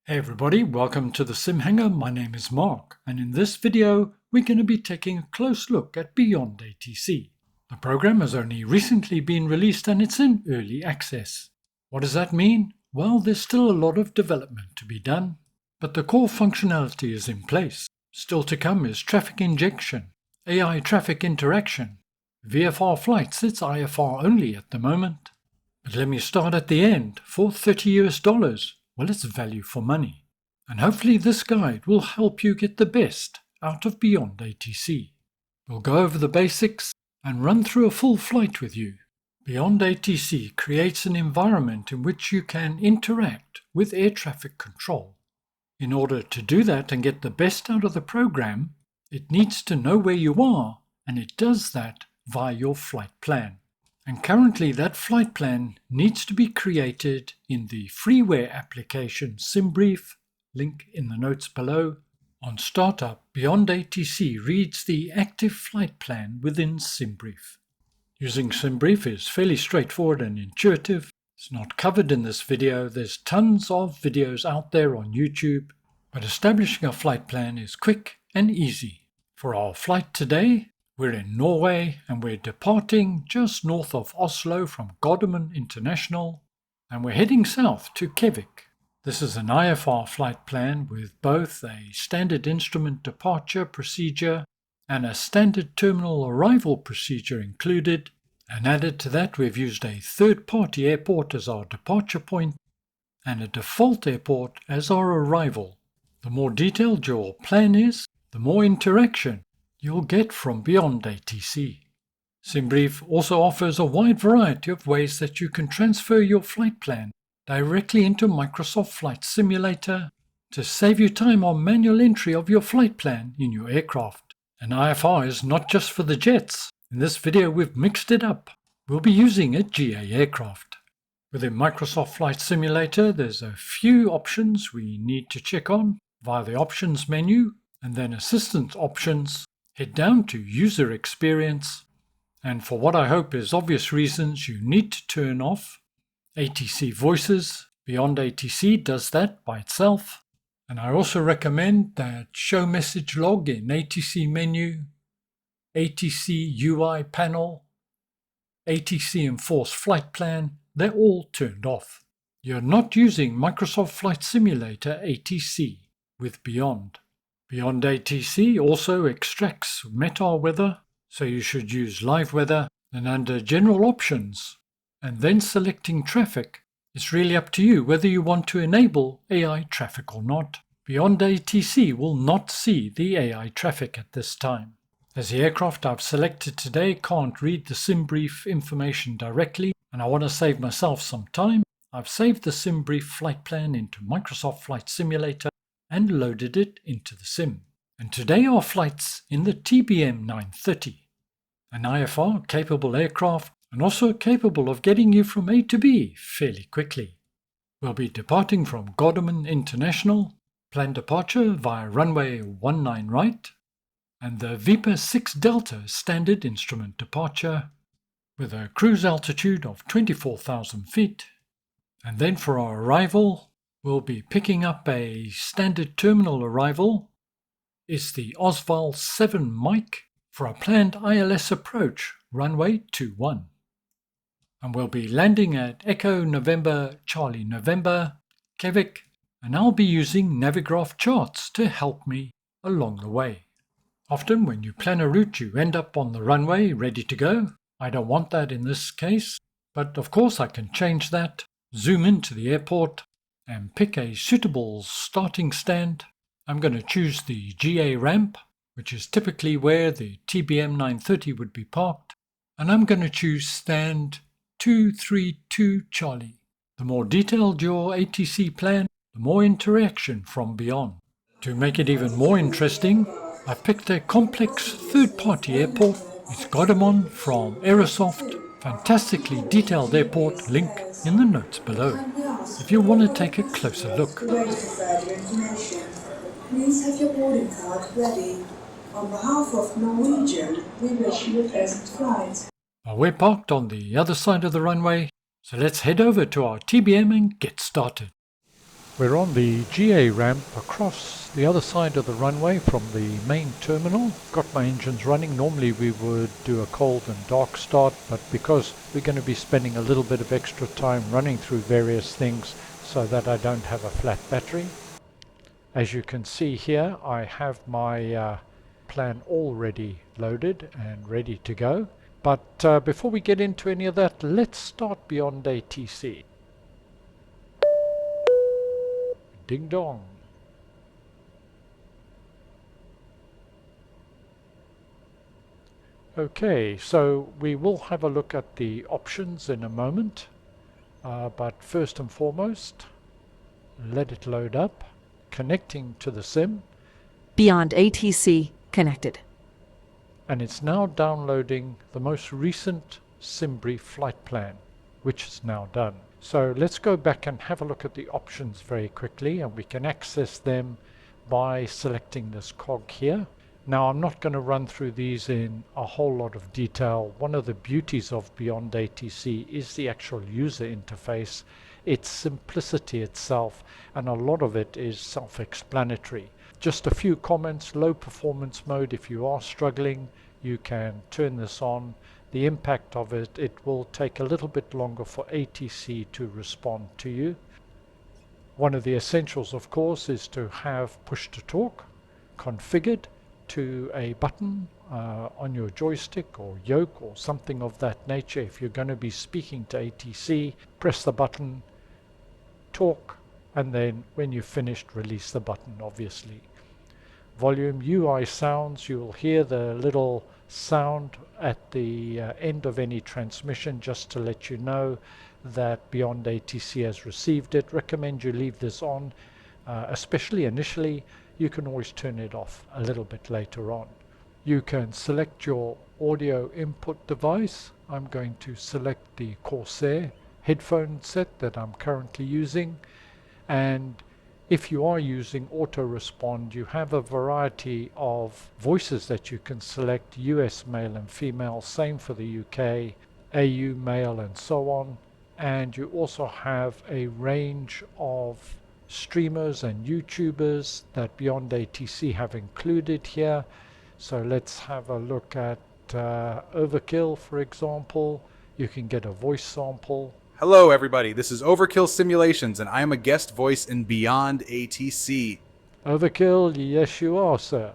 Hey everybody, welcome to the Simhanger. My name is Mark, and in this video we're going to be taking a close look at BeyondATC. The program has only recently been released and it's in early access. What does that mean? Well, there's still a lot of development to be done, but the core functionality is in place. Still to come is traffic injection, AI traffic interaction, VFR flights. It's IFR only at the moment. But let me start at the end. For $30, well, it's value for money. And hopefully this guide will help you get the best out of BeyondATC. We'll go over the basics and run through a full flight with you. BeyondATC creates an environment in which you can interact with air traffic control. In order to do that and get the best out of the program, it needs to know where you are, and it does that via your flight plan. And currently that flight plan needs to be created in the freeware application SimBrief, link in the notes below. On startup, BeyondATC reads the active flight plan within SimBrief. Using SimBrief is fairly straightforward and intuitive. It's not covered in this video. There's tons of videos out there on YouTube, but establishing a flight plan is quick and easy. For our flight today, we're in Norway and we're departing just north of Oslo from Gardermoen International, and we're heading south to Kevik. This is an IFR flight plan with both a standard instrument departure procedure and a standard terminal arrival procedure included, and added to that we've used a third-party airport as our departure point and a default airport as our arrival. The more detailed your plan is, the more interaction you'll get from BeyondATC. SimBrief also offers a wide variety of ways that you can transfer your flight plan directly into Microsoft Flight Simulator to save you time on manual entry of your flight plan in your aircraft. And IFR is not just for the jets. In this video we've mixed it up. We'll be using a GA aircraft. Within Microsoft Flight Simulator there's a few options we need to check on via the options menu, and then assistant options. Head down to User Experience, and for what I hope is obvious reasons, you need to turn off ATC Voices. BeyondATC does that by itself. And I also recommend that Show Message Log in ATC Menu, ATC UI Panel, ATC Enforce Flight Plan, they're all turned off. You're not using Microsoft Flight Simulator ATC with Beyond. BeyondATC also extracts METAR weather, so you should use live weather, and under General Options, and then selecting Traffic. It's really up to you whether you want to enable AI traffic or not. BeyondATC will not see the AI traffic at this time. As the aircraft I've selected today can't read the SimBrief information directly, and I want to save myself some time, I've saved the SimBrief flight plan into Microsoft Flight Simulator and loaded it into the sim. And today our flight's in the TBM930, an IFR capable aircraft and also capable of getting you from A to B fairly quickly. We'll be departing from Gardermoen International, planned departure via runway 19 right, and the VIPA 6 Delta standard instrument departure with a cruise altitude of 24,000 feet. And then for our arrival, we'll be picking up a standard terminal arrival. It's the Osval 7 Mike for a planned ILS approach, runway 21. And we'll be landing at Echo November Charlie November, Kevik, and I'll be using Navigraph charts to help me along the way. Often when you plan a route you end up on the runway ready to go. I don't want that in this case, but of course I can change that, zoom into the airport, and pick a suitable starting stand. I'm going to choose the GA ramp, which is typically where the TBM930 would be parked, and I'm going to choose stand 232 Charlie. The more detailed your ATC plan, the more interaction from Beyond. To make it even more interesting, I've picked a complex third-party airport. It's Gardermoen from Aerosoft, fantastically detailed airport, link in the notes below, if you want to take a closer look. Please have your boarding card ready. On behalf of Norwegian, we wish you a pleasant flight. Well, we're parked on the other side of the runway, so let's head over to our TBM and get started. We're on the GA ramp across the other side of the runway from the main terminal. Got my engines running. Normally we would do a cold and dark start, but because we're going to be spending a little bit of extra time running through various things so that I don't have a flat battery. As you can see here, I have my plan already loaded and ready to go. But before we get into any of that, let's start BeyondATC. Ding dong. Okay, so we will have a look at the options in a moment, but first and foremost, let it load up, connecting to the sim. BeyondATC connected. And it's now downloading the most recent SimBrief flight plan, which is now done. So let's go back and have a look at the options very quickly, and we can access them by selecting this cog here. Now I'm not going to run through these in a whole lot of detail. One of the beauties of BeyondATC is the actual user interface, its simplicity itself, and a lot of it is self-explanatory. Just a few comments. Low performance mode, if you are struggling, you can turn this on. The impact of it, it will take a little bit longer for ATC to respond to you. One of the essentials, of course, is to have push to talk configured to a button on your joystick or yoke or something of that nature. If you're going to be speaking to ATC, press the button, talk, and then when you've finished, release the button, obviously. Volume UI sounds, you'll hear the little sound at the end of any transmission just to let you know that BeyondATC has received it. Recommend you leave this on, especially initially. You can always turn it off a little bit later on. You can select your audio input device. I'm going to select the Corsair headphone set that I'm currently using, and if you are using auto respond, you have a variety of voices that you can select, US male and female, same for the UK, AU male and so on. And you also have a range of streamers and YouTubers that BeyondATC have included here. So let's have a look at Overkill, for example. You can get a voice sample. Hello everybody, this is Overkill Simulations and I am a guest voice in BeyondATC. Overkill, yes you are, sir.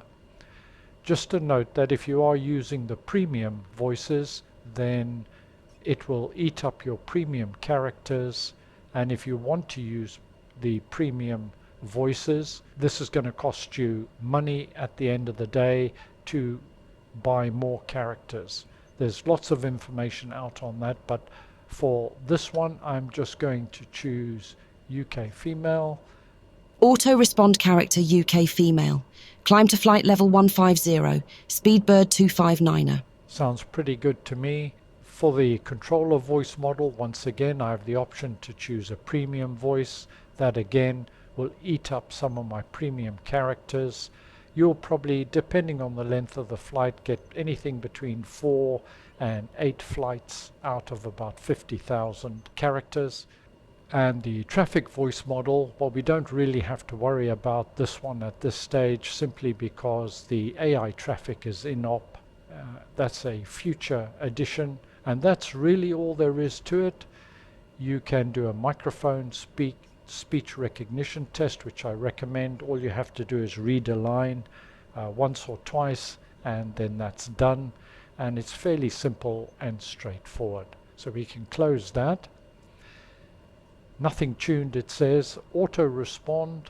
Just a note that if you are using the premium voices, then it will eat up your premium characters, and if you want to use the premium voices, this is going to cost you money at the end of the day to buy more characters. There's lots of information out on that, but for this one, I'm just going to choose UK female. Auto respond character UK female. Climb to flight level 150. Speedbird 259er. Sounds pretty good to me. For the controller voice model, once again, I have the option to choose a premium voice. That again will eat up some of my premium characters. You'll probably, depending on the length of the flight, get anything between 4 and 8 flights out of about 50,000 characters. And the traffic voice model, well, we don't really have to worry about this one at this stage, simply because the AI traffic is in-op. That's a future addition, and that's really all there is to it. You can do a microphone speech recognition test, which I recommend. All you have to do is read a line once or twice, and then that's done. And it's fairly simple and straightforward. So we can close that. Nothing tuned, it says. Auto respond,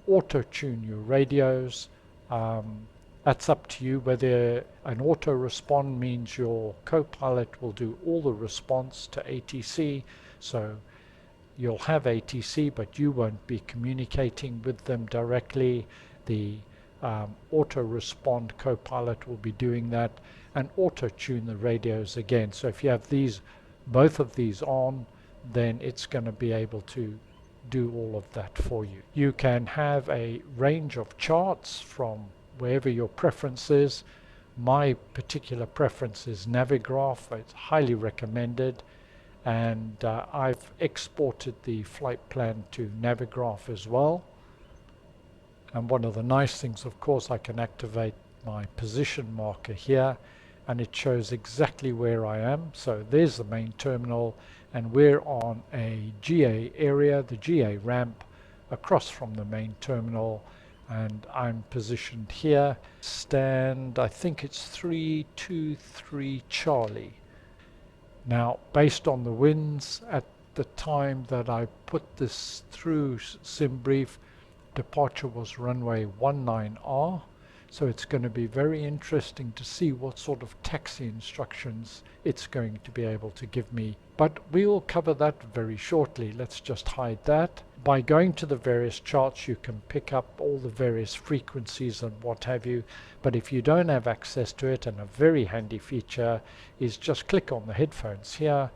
auto tune your radios. That's up to you whether an auto respond means your co-pilot will do all the response to ATC. So you'll have ATC, but you won't be communicating with them directly. The auto respond co-pilot will be doing that, and auto tune the radios again. So if you have both of these on, then it's going to be able to do all of that for you. You can have a range of charts from wherever your preference is. My particular preference is Navigraph. It's highly recommended, and I've exported the flight plan to Navigraph as well. And one of the nice things, of course, I can activate my position marker here, and it shows exactly where I am. So there's the main terminal, and we're on a GA area, the GA ramp, across from the main terminal, and I'm positioned here. Stand, I think it's 323 Charlie. Now, based on the winds at the time that I put this through SimBrief, departure was runway 19R, so it's going to be very interesting to see what sort of taxi instructions it's going to be able to give me. But we will cover that very shortly. Let's just hide that. By going to the various charts, you can pick up all the various frequencies and what have you, but if you don't have access to it, and a very handy feature is just click on the headphones here,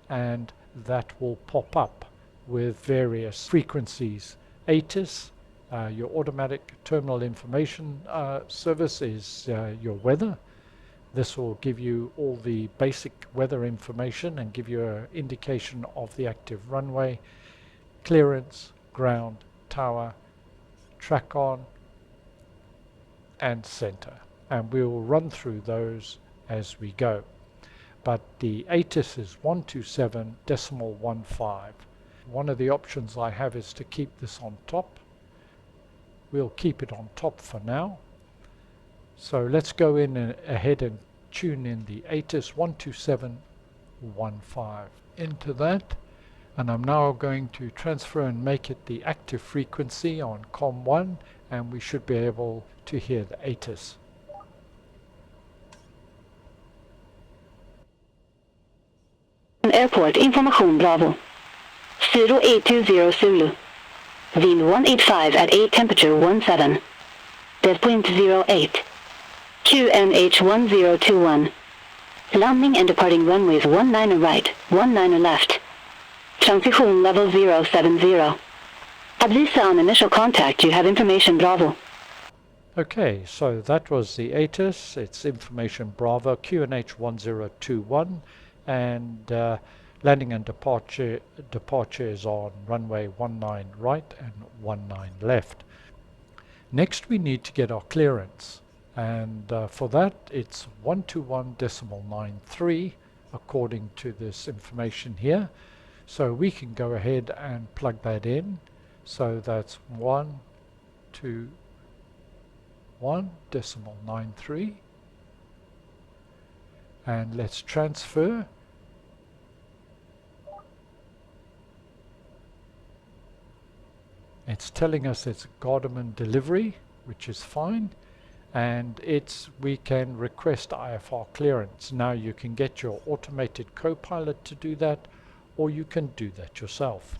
and that will pop up with various frequencies. ATIS, your automatic terminal information service, is your weather. This will give you all the basic weather information and give you an indication of the active runway, clearance, ground, tower, track on, and center. And we will run through those as we go. But the ATIS is 127.15. One of the options I have is to keep this on top. We'll keep it on top for now. So let's go in and ahead and tune in the ATIS 127.15 into that. And I'm now going to transfer and make it the active frequency on COM1, and we should be able to hear the ATIS. Airport information Bravo. 0820 Zulu. Wind 185 at 8 temperature 17. Dead point 08. QNH 1021. Landing and departing runways 19 right, 19 left. Transition level 070. Advise on initial contact, you have information Bravo. Okay, so that was the ATIS, it's information Bravo, QNH 1021, and landing and departure is on runway 19 right and 19 left. Next we need to get our clearance, and for that it's 121.93 according to this information here. So we can go ahead and plug that in. So that's 121.93, and let's transfer. It's telling us it's Garderman delivery, which is fine, and we can request IFR clearance. Now you can get your automated co-pilot to do that, or you can do that yourself.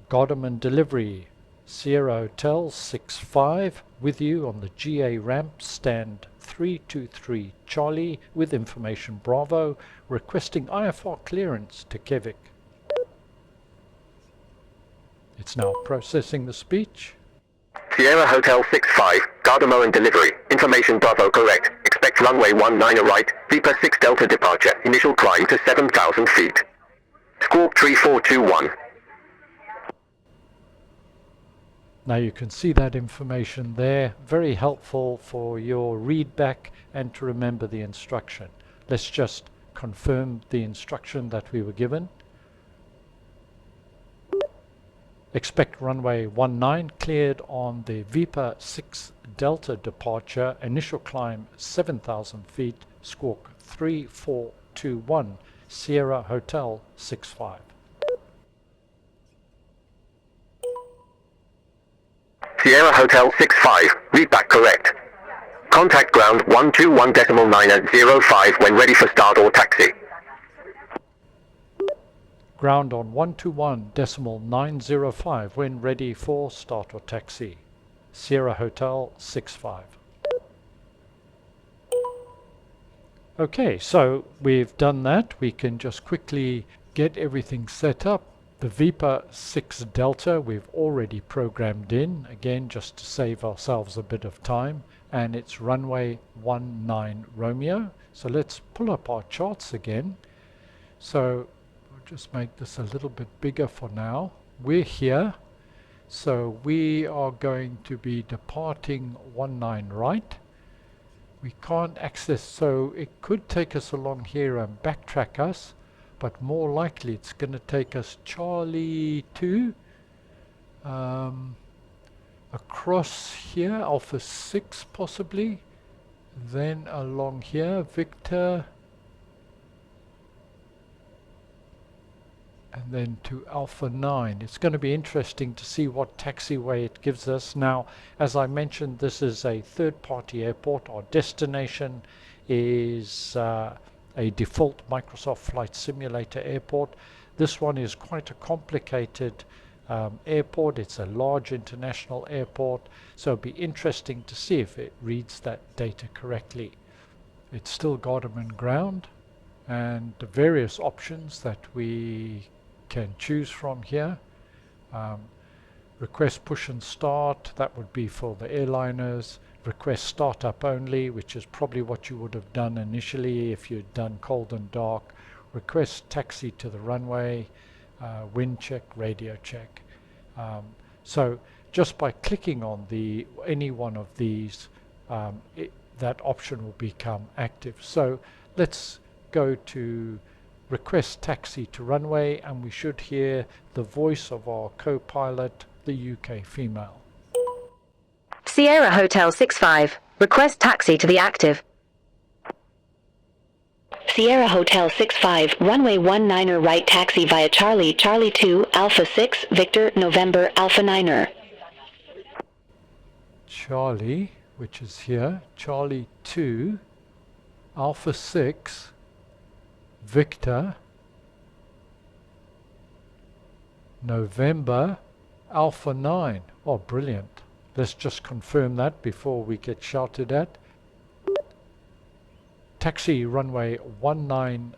Garderman delivery, Sierra Hotel 65 with you on the GA ramp, stand 323 Charlie with information Bravo, requesting IFR clearance to Kevik. It's now processing the speech. Sierra Hotel 65, Gardermoen delivery, information Bravo correct, expect runway 19 right, Vipa 6 Delta departure, initial climb to 7,000 feet. Squawk 3421. Now you can see that information there, very helpful for your read back and to remember the instruction. Let's just confirm the instruction that we were given. Expect runway 19 cleared on the Vipa 6 Delta departure, initial climb 7,000 feet, squawk 3421, Sierra Hotel 65. Sierra Hotel 65, read back correct. Contact ground 121.905 when ready for start or taxi. Ground on 121.905 when ready for start or taxi. Sierra Hotel 65. Okay, so we've done that. We can just quickly get everything set up. The Vipa 6 Delta we've already programmed in, again just to save ourselves a bit of time, and it's runway 19 Romeo. So let's pull up our charts again. So just make this a little bit bigger for now. We're here, so we are going to be departing 19 right. We can't access, so it could take us along here and backtrack us, but more likely it's going to take us Charlie 2 across here, Alpha 6 possibly, then along here, Victor, and then to Alpha 9. It's going to be interesting to see what taxiway it gives us. Now, as I mentioned, this is a third-party airport. Our destination is a default Microsoft Flight Simulator airport. This one is quite a complicated airport. It's a large international airport, so it'll be interesting to see if it reads that data correctly. It's still Garderman ground, and the various options that we can choose from here. Request push and start, that would be for the airliners. Request startup only, which is probably what you would have done initially if you'd done cold and dark. Request taxi to the runway, wind check, radio check. So just by clicking on any one of these, that option will become active. So let's go to request taxi to runway, and we should hear the voice of our co-pilot, the UK female. Sierra Hotel 65. Request taxi to the active. Sierra Hotel 65, runway 19er right taxi via Charlie, Charlie 2, Alpha 6, Victor, November, Alpha 9er. Charlie, which is here, Charlie 2, Alpha 6, Victor, November, Alpha 9. Oh, brilliant. Let's just confirm that before we get shouted at. Taxi runway 19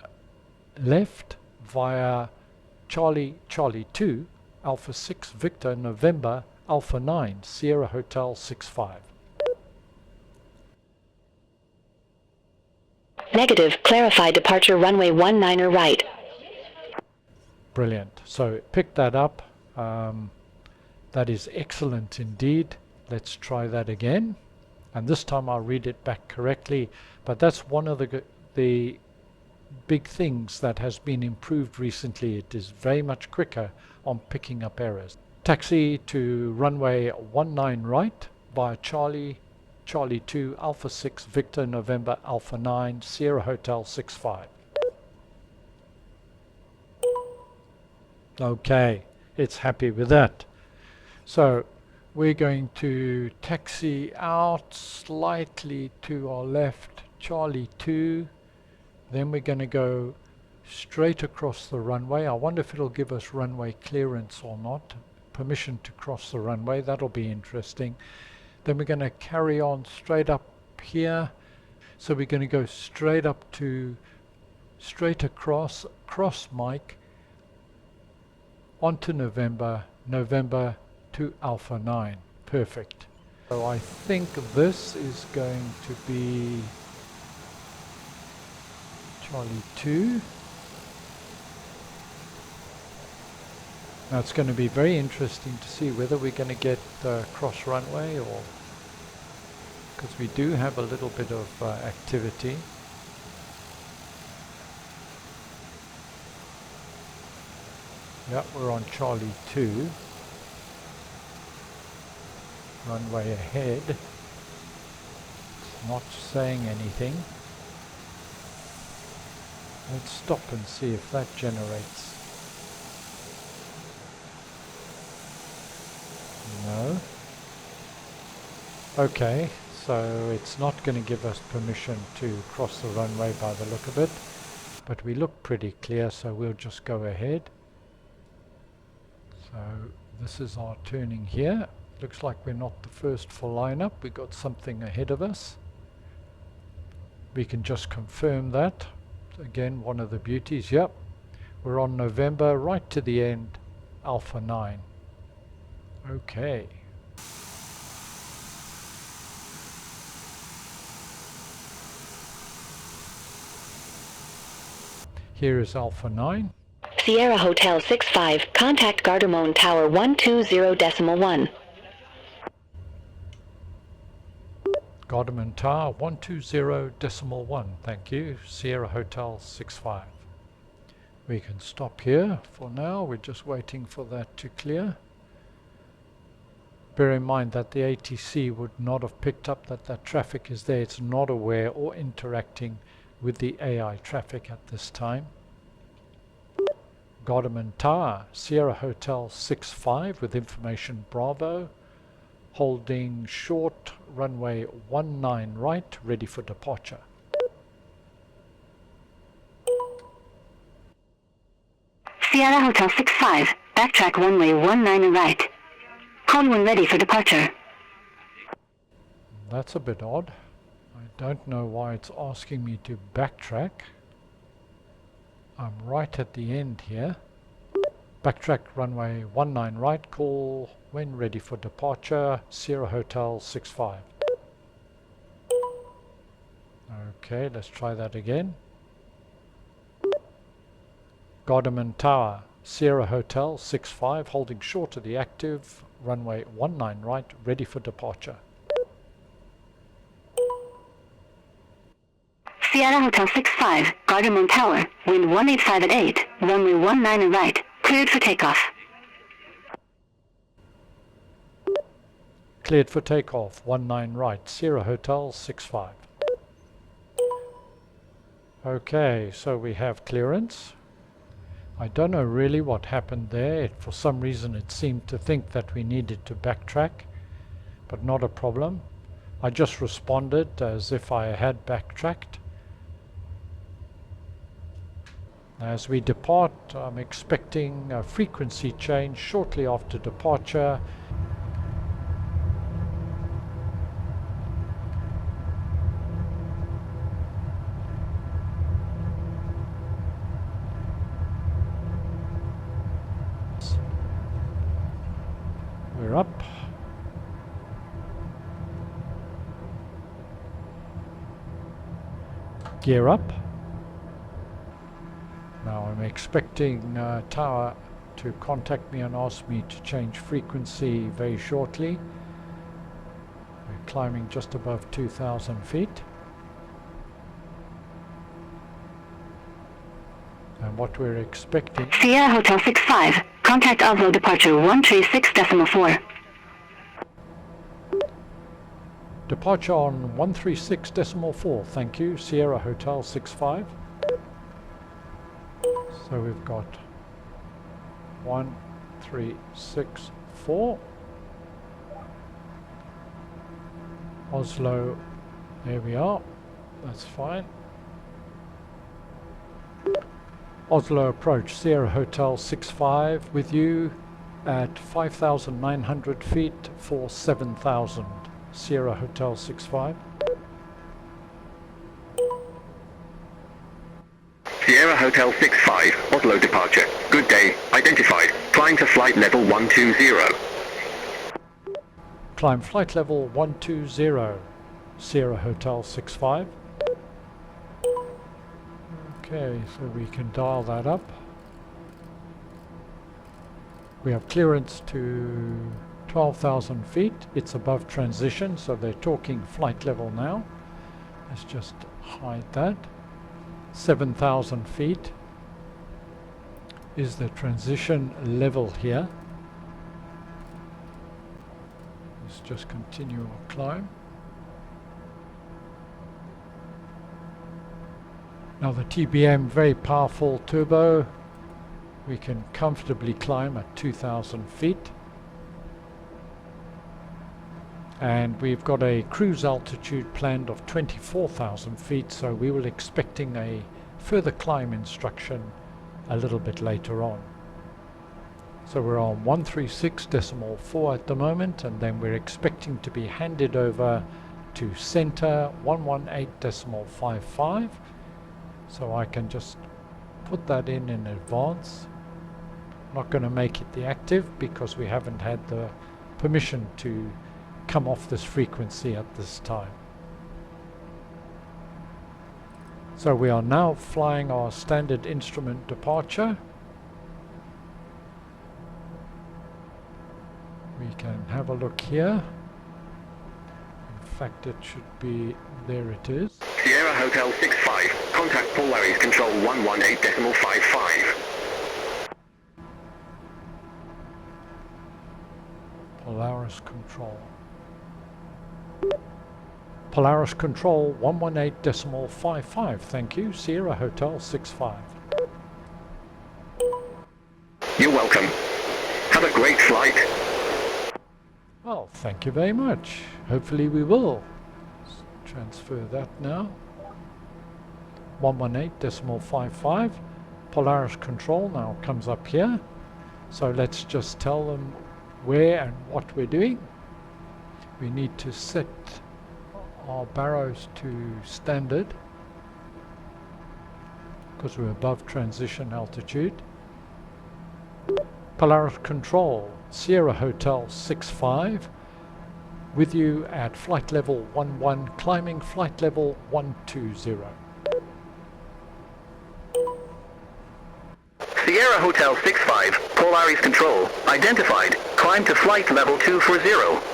left via Charlie, Charlie 2, Alpha 6, Victor, November, Alpha 9, Sierra Hotel 65. Negative, clarify departure runway 19er right. Brilliant. So pick that up. That is excellent indeed. Let's try that again. And this time I'll read it back correctly. But that's one of the big things that has been improved recently. It is very much quicker on picking up errors. Taxi to runway 19 right via Charlie, Charlie 2, Alpha 6, Victor, November, Alpha 9, Sierra Hotel 65. Okay, it's happy with that. So we're going to taxi out slightly to our left, Charlie 2. Then we're going to go straight across the runway. I wonder if it'll give us runway clearance or not. Permission to cross the runway, that'll be interesting. Then we're going to carry on straight up here. So we're going to go straight across Mike, onto November, November to Alpha 9. Perfect. So I think this is going to be Charlie 2. Now it's going to be very interesting to see whether we're going to get cross runway, or because we do have a little bit of activity. Yep, we're on Charlie 2. Runway ahead. It's not saying anything. Let's stop and see if that generates. No. Okay, so it's not going to give us permission to cross the runway by the look of it, but we look pretty clear, so we'll just go ahead. So this is our turning here. Looks like we're not the first full lineup. We got something ahead of us. We can just confirm that. Again, one of the beauties. Yep, we're on November right to the end, Alpha 9. Okay. Here is Alpha 9. Sierra Hotel 65, contact Gardermoen Tower 120.1. Gardermoen Tower 120.1. Thank you. Sierra Hotel 65. We can stop here for now. We're just waiting for that to clear. Bear in mind that the ATC would not have picked up that that traffic is there. It's not aware or interacting with the AI traffic at this time. Gardermoen Tower, Sierra Hotel 65 with information Bravo, holding short runway 19 right, ready for departure. Sierra Hotel 65, backtrack runway 19 right. Call when ready for departure. That's a bit odd. I don't know why it's asking me to backtrack. I'm right at the end here. Backtrack runway 19 right, call when ready for departure, Sierra Hotel 65. Okay, let's try that again. Gardermoen Tower, Sierra Hotel 65, holding short of the active, runway 19 right, ready for departure. Sierra Hotel 65, Gardermoen Tower, wind 185 at 8, runway 19 right, cleared for takeoff. Cleared for takeoff, 19 right, Sierra Hotel 65. Okay, so we have clearance. I don't know really what happened there. For some reason it seemed to think that we needed to backtrack, but not a problem. I just responded as if I had backtracked. As we depart, I'm expecting a frequency change shortly after departure. We're up. Gear up. Now I'm expecting Tower to contact me and ask me to change frequency very shortly. We're climbing just above 2,000 feet. And what we're expecting... Sierra Hotel 65, contact Oslo departure 136.4. Departure on 136.4, thank you, Sierra Hotel 65. So we've got 1364. Oslo, there we are, that's fine. Oslo approach, Sierra Hotel 65 with you at 5,900 feet for 7,000. Sierra Hotel 65. Sierra Hotel 65, Oslo departure. Good day, identified. Climb to flight level 120. Climb flight level 120, Sierra Hotel 65. Okay, so we can dial that up. We have clearance to 12,000 feet. It's above transition, so they're talking flight level now. Let's just hide that. 7,000 feet is the transition level here. Let's just continue our climb. Now the TBM, very powerful turbo. We can comfortably climb at 2,000 feet. And we've got a cruise altitude planned of 24,000 feet, so we were expecting a further climb instruction a little bit later on. So we're on 136.4 at the moment, and then we're expecting to be handed over to center 118.55. So I can just put that in advance. Not going to make it the active because we haven't had the permission to come off this frequency at this time. So we are now flying our standard instrument departure. we can have a look here. In fact, it should be, there it is. Sierra Hotel 65, contact Polaris Control 118.55. Polaris Control. Polaris Control 118.55. Thank you, Sierra Hotel 65. You're welcome. Have a great flight. Well, thank you very much. Hopefully we will. Let's transfer that now. 118.55. Polaris Control now comes up here. So let's just tell them where and what we're doing. We need to set our barrows to standard because we're above transition altitude. Polaris Control, Sierra Hotel 65, with you at flight level 11, climbing flight level 120. Sierra Hotel 65, Polaris Control, identified. Climb to flight level 240.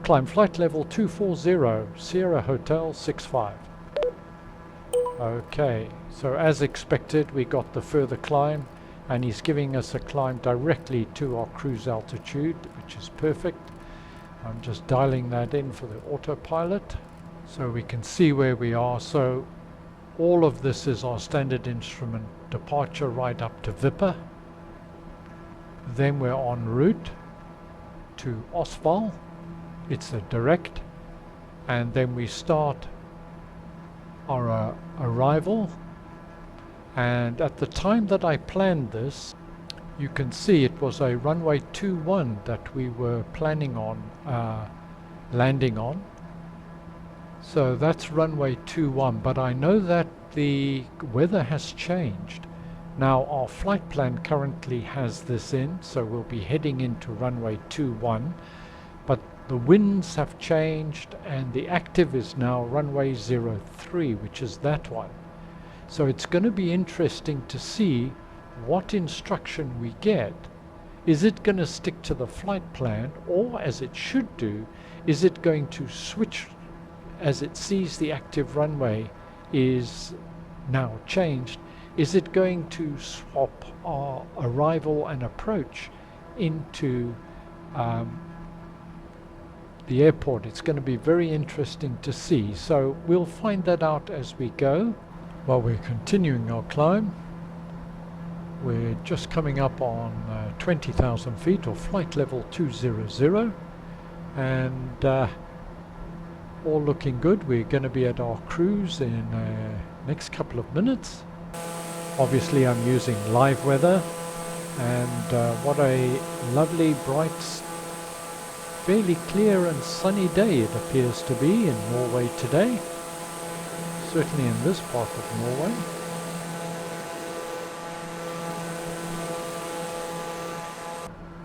Climb flight level 240, Sierra Hotel 65. Okay, so as expected we got the further climb, and he's giving us a climb directly to our cruise altitude, which is perfect. I'm just dialing that in for the autopilot so we can see where we are. So all of this is our standard instrument departure right up to Viper. Then we're en route to Osval. It's a direct, and then we start our arrival. And at the time that I planned this, you can see it was a runway 21 that we were planning on landing on. So that's runway 21, but I know that the weather has changed. Now our flight plan currently has this in, so we'll be heading into runway 21, but the winds have changed and the active is now runway 03, which is that one. So it's going to be interesting to see what instruction we get. Is it going to stick to the flight plan, or as it should do, is it going to switch as it sees the active runway is now changed? Is it going to swap our arrival and approach into the airport? It's going to be very interesting to see. So we'll find that out as we go. While we're continuing our climb, we're just coming up on 20,000 feet, or flight level 200, and all looking good. We're going to be at our cruise in next couple of minutes. Obviously I'm using live weather, and what a lovely, bright, fairly clear and sunny day it appears to be in Norway today, certainly in this part of Norway.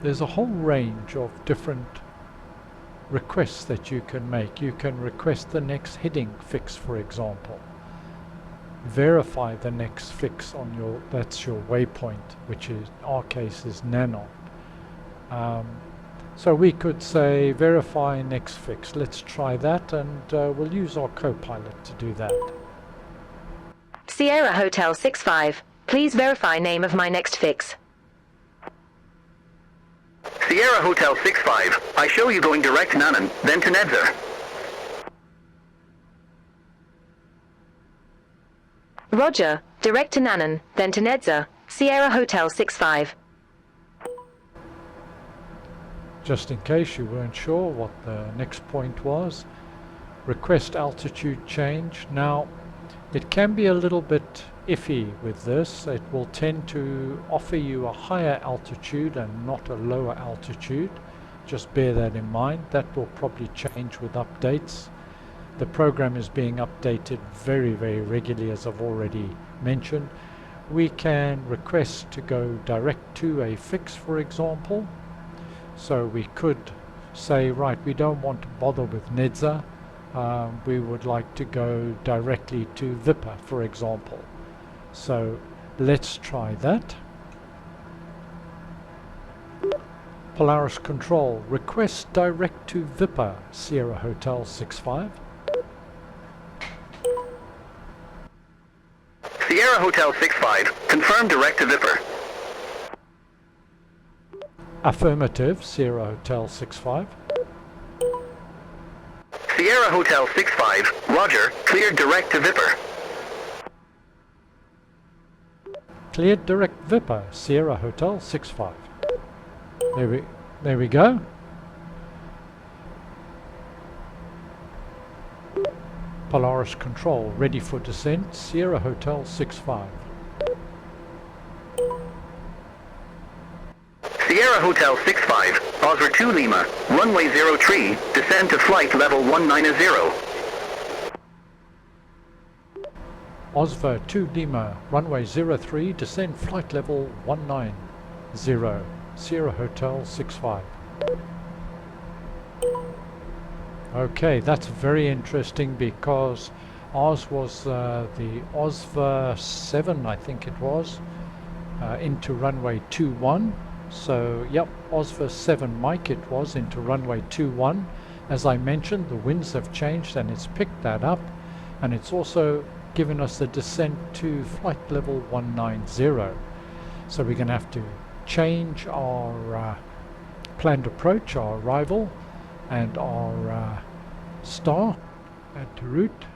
There's a whole range of different requests that you can make. You can request the next heading fix, for example. Verify the next fix on your, that's your waypoint, which is, in our case, is Nanon. So we could say verify next fix. Let's try that, and we'll use our co-pilot to do that. Sierra Hotel 65, please verify name of my next fix. Sierra Hotel 65, I show you going direct Nanon, then to Nedzer. Roger, direct to Nanon, then to Nedzer, Sierra Hotel 65. Just in case you weren't sure what the next point was, request altitude change. Now, it can be a little bit iffy with this. It will tend to offer you a higher altitude and not a lower altitude. Just bear that in mind. That will probably change with updates. The program is being updated very, very regularly, as I've already mentioned. We can request to go direct to a fix, for example. So we could say, right, we don't want to bother with Nedzer. We would like to go directly to Viper, for example. So let's try that. Polaris Control, request direct to Viper, Sierra Hotel 65. Sierra Hotel 65, confirm direct to Viper. Affirmative, Sierra Hotel 65. Sierra Hotel 65, roger, cleared direct to Viper. Cleared direct Viper, Sierra Hotel 65. There we go. Polaris Control, ready for descent, Sierra Hotel 65. Sierra Hotel 65, Oscar 2 Lima, runway 03, descend to flight level 190. Osva 2 Lima, runway 03, descend flight level 190, Sierra Hotel 65. Okay, that's very interesting because ours was the Osva 7, I think it was, into runway 21. So, yep, Osva 7 Mike it was into runway 21. As I mentioned, the winds have changed and it's picked that up, and it's also given us the descent to flight level 190. So we're going to have to change our planned approach, our arrival, and our star, add to route.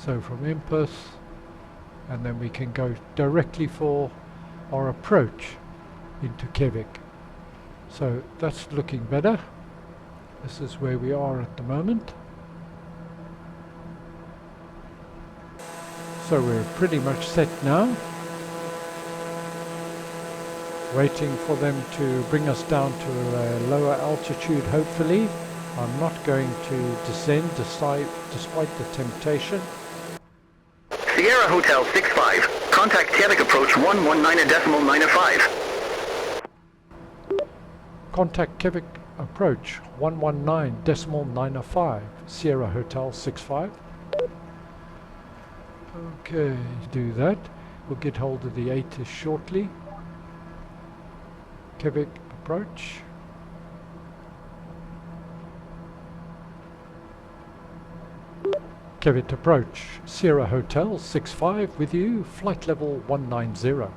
So from Impus, and then we can go directly for our approach into Kevik. So that's looking better. This is where we are at the moment. So we're pretty much set now. Waiting for them to bring us down to a lower altitude, hopefully. I'm not going to descend despite the temptation. Sierra Hotel 65, contact Kevik approach 119.95. Contact Kevik approach 119.95, Sierra Hotel 65. Okay, do that. We'll get hold of the ATIS shortly. Kevik approach. Kevik approach, Sierra Hotel 65 with you, flight level 190.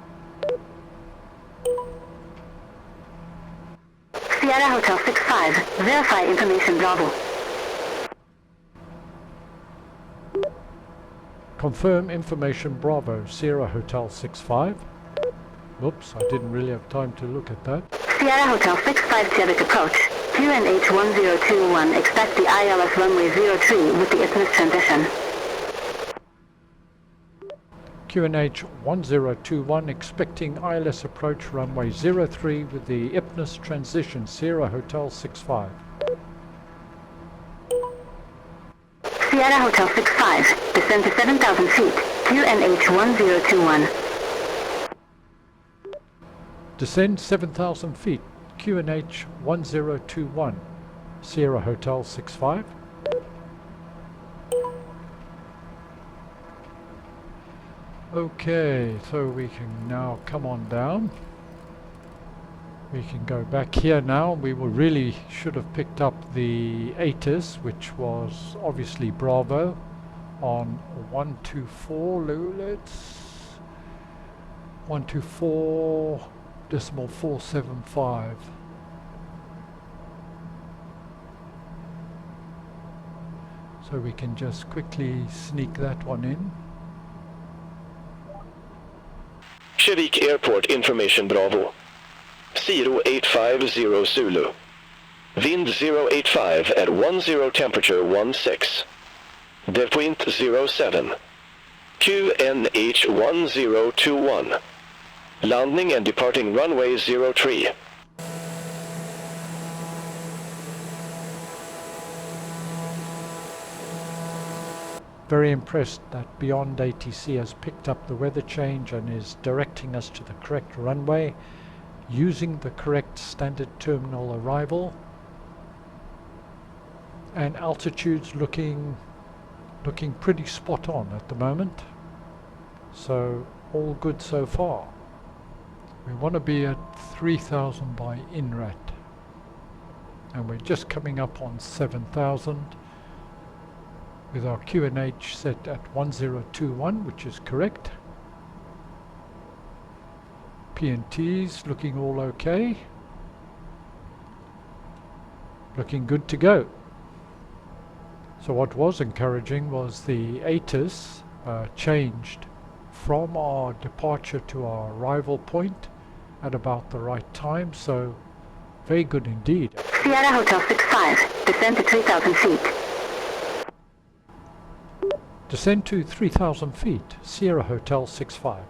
Sierra Hotel 65, verify information Bravo. Confirm information Bravo, Sierra Hotel 65. Whoops, I didn't really have time to look at that. Sierra Hotel 65, Kevik approach. QNH 1021, expect the ILS runway 03 with the IPNS transition. QNH 1021, expecting ILS approach runway 03 with the IPNS transition, Sierra Hotel 65. Sierra Hotel 65, descend to 7,000 feet, QNH 1021. Descend 7,000 feet, QNH 1021, Sierra Hotel 65. Okay, so we can now come on down. We can go back here now. We really should have picked up the ATIS, which was obviously Bravo, on 124, let's 124.475. So we can just quickly sneak that one in. Kevik Airport information Bravo. 0850 Zulu. Wind 085 at 10 temperature 16. Depoint 07. QNH 1021. Landing and departing runway 03. Very impressed that BeyondATC has picked up the weather change and is directing us to the correct runway, using the correct standard terminal arrival, and altitudes looking pretty spot on at the moment. So all good so far. We want to be at 3000 by INRAT. And we're just coming up on 7000 with our QNH set at 1021, which is correct. PNT's looking all okay. Looking good to go. So what was encouraging was the ATIS changed from our departure to our arrival point at about the right time, so very good indeed. Sierra Hotel 65, descend to 3,000 feet. Descend to 3,000 feet, Sierra Hotel 65.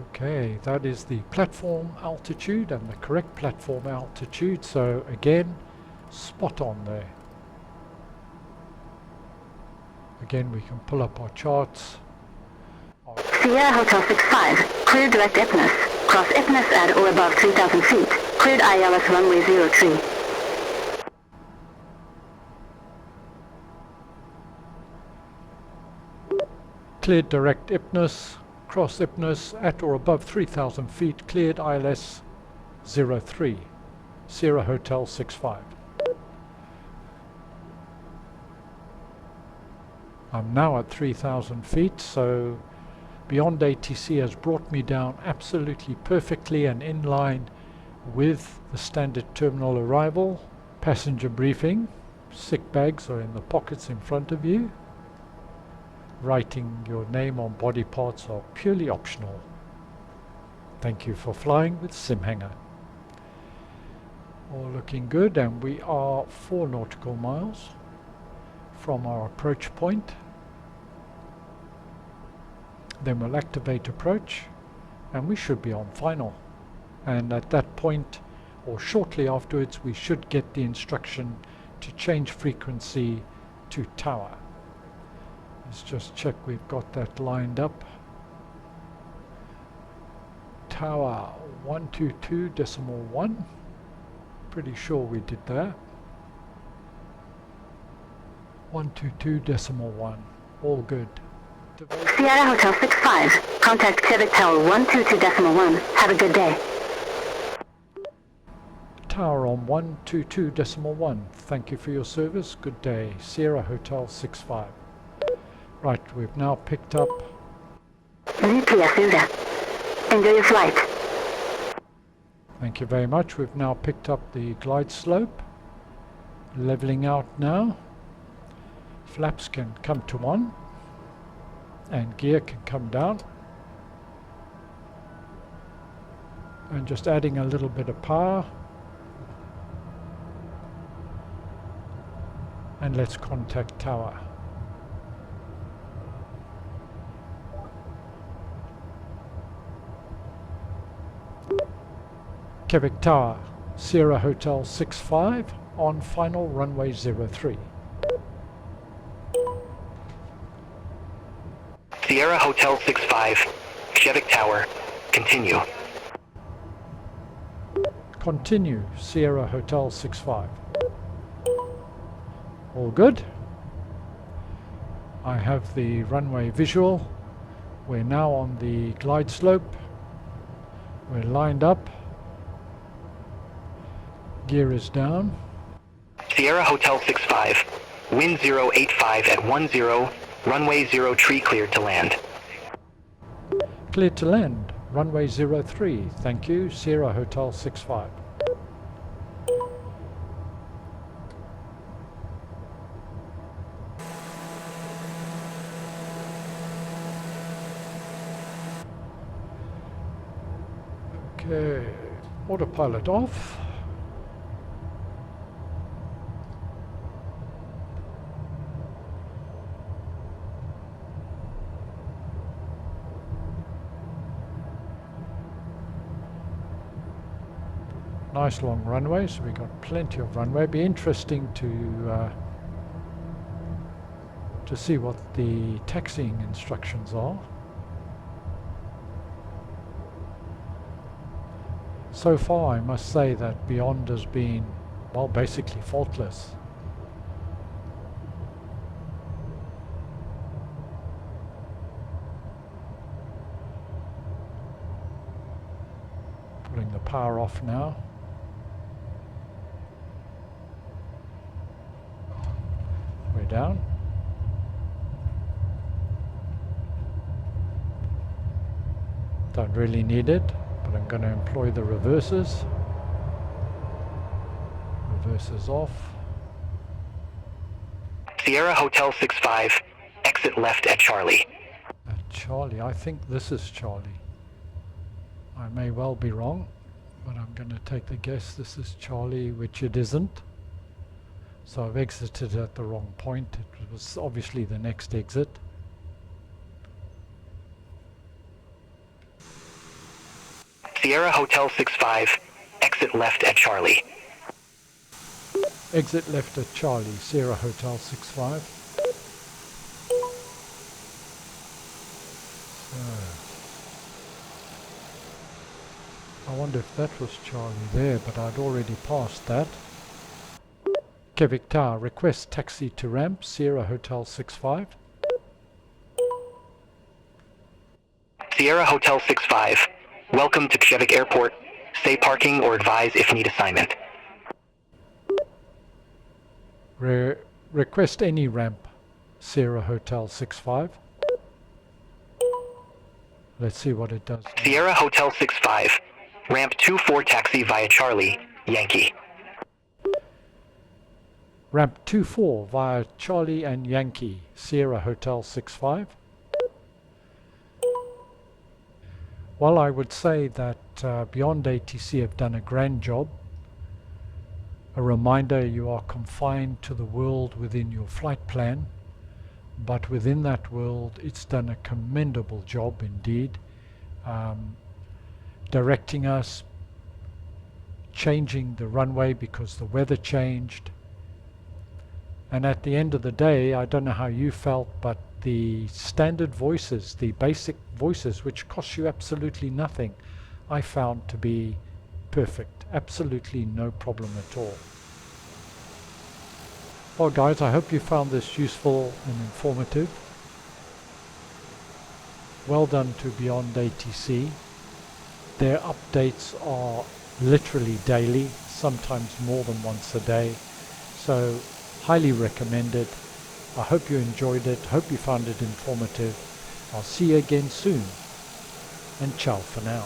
Okay, that is the platform altitude and the correct platform altitude, so again, spot on there. Again, we can pull up our charts. Sierra Hotel 65, clear direct IPNIS. Cross IPNIS at or above 3,000 feet. Cleared ILS runway 03. Cleared direct IPNIS. Cross IPNIS at or above 3,000 feet. Cleared ILS 03. Sierra Hotel 65. I'm now at 3,000 feet, so BeyondATC has brought me down absolutely perfectly and in line with the standard terminal arrival. Passenger briefing. Sick bags are in the pockets in front of you. Writing your name on body parts are purely optional. Thank you for flying with Simhanger. All looking good, and we are 4 nautical miles from our approach point. Then we'll activate approach and we should be on final, and at that point or shortly afterwards we should get the instruction to change frequency to tower. Let's just check we've got that lined up. Tower 122.1. Pretty sure we did that. 122.1. All good. Sierra Hotel 65, contact Quebec Tower 122.1. Have a good day. Tower on 122.1. Thank you for your service. Good day. Sierra Hotel 65. Right, we've now picked up. Enjoy your flight. Thank you very much. We've now picked up the glide slope. Leveling out now. Flaps can come to 1. And gear can come down. And just adding a little bit of power. And let's contact tower. Quebec Tower, Sierra Hotel 65 on final runway 03. Sierra Hotel 65, Quebec Tower, continue. Continue, Sierra Hotel 65. All good. I have the runway visual. We're now on the glide slope. We're lined up. Gear is down. Sierra Hotel 65, wind 085 at 10, runway 03 cleared to land. Cleared to land, runway 03. Thank you, Sierra Hotel 65. Okay, autopilot off. Nice long runway, so we got plenty of runway. Be interesting to see what the taxiing instructions are. So far, I must say that Beyond has been, well, basically faultless. power off now. We're down. Don't really need it, but I'm going to employ the reversers. Reversers off. Sierra Hotel 65, exit left at Charlie. At Charlie, I think this is Charlie. I may well be wrong, but I'm going to take the guess this is Charlie, which it isn't. So I've exited at the wrong point. It was obviously the next exit. Sierra Hotel 65, exit left at Charlie. Exit left at Charlie, Sierra Hotel 65. So, I wonder if that was Charlie there, but I'd already passed that. Quebec Tower, request taxi to ramp, Sierra Hotel 65. Sierra Hotel 65, welcome to Quebec Airport. Stay parking or advise if need assignment. Request any ramp, Sierra Hotel 65. Let's see what it does. Sierra Hotel 65, ramp 24 taxi via Charlie, Yankee. Ramp 24 via Charlie and Yankee, Sierra Hotel 65. Well, I would say that BeyondATC have done a grand job. A reminder, you are confined to the world within your flight plan, but within that world it's done a commendable job indeed, directing us, changing the runway because the weather changed. And at the end of the day, I don't know how you felt, but the standard voices, the basic voices, which cost you absolutely nothing, I found to be perfect. Absolutely no problem at all. Well guys, I hope you found this useful and informative. Well done to BeyondATC. Their updates are literally daily, sometimes more than once a day. So highly recommended. I hope you enjoyed it, hope you found it informative. I'll see you again soon, and ciao for now.